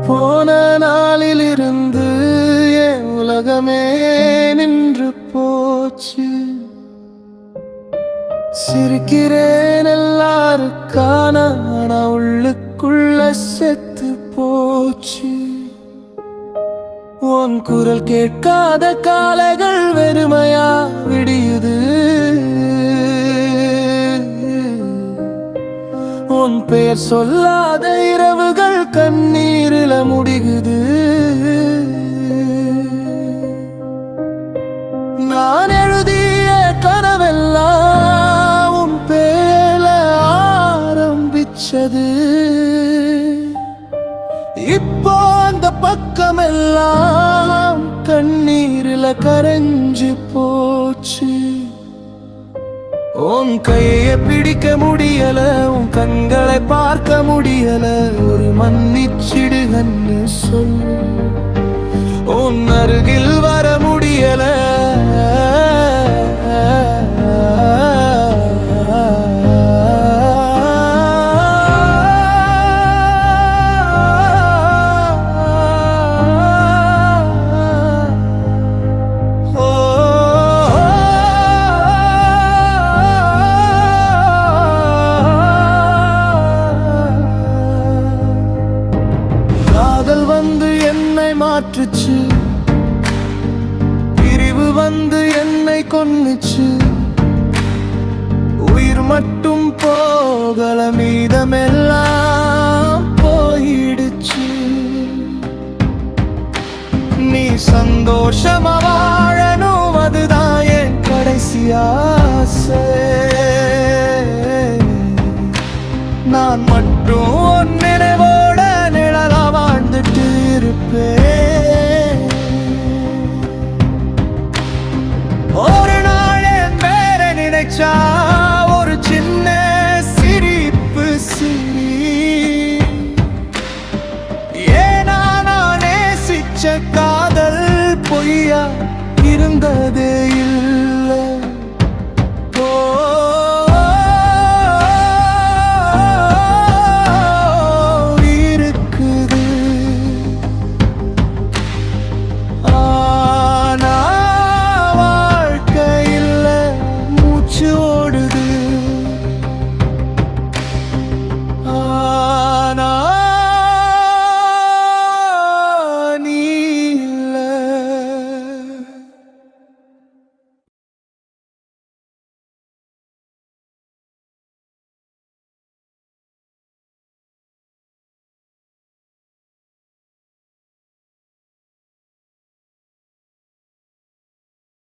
போன நாளிலிருந்து என் உலகமே நின்று போச்சு. சிரிக்கிறேன் எல்லாருக்கான, ஆனா உள்ளுக்குள்ள செத்து போச்சு. உன் குரல் கேட்காத காலைகள் வெறுமையா விடியுது. உன் பெயர் சொல்லாத இரவுகள் கண்ணீரில முடிகுது. நான் எழுதிய கனவெல்லாம் உன் பேர ஆரம்பிச்சது. இப்போ அந்த பக்கமெல்லாம் கண்ணீரில கரைஞ்சு போச்சு. உன் கையை பிடிக்க முடியல, உன் கண்களை பார்க்க முடியல. ஒரு மன்னிச்சிடுகன்னு சொல், உன் அருகில் வர முடியல. வந்து என்னை மாற்றுச்சு, பிரிவு வந்து என்னை கொன்னுச்சு. உயிர் மட்டும் போகல, மீதமெல்லாம் போயிடுச்சு. நீ சந்தோஷமா வாழணும், அதுதான் என் கடைசி ஆசை. நான் மட்டும் உன் நினைவோட நிழலா வாழ்ந்துட்டு இருப்பேன். ஒரு நாள் என் பேர நினைச்சா ஒரு சின்ன சிரிப்பு சிரி. ஏனா நான் நேசிச்ச காதல் பொய்யா இருந்ததே இல்லை.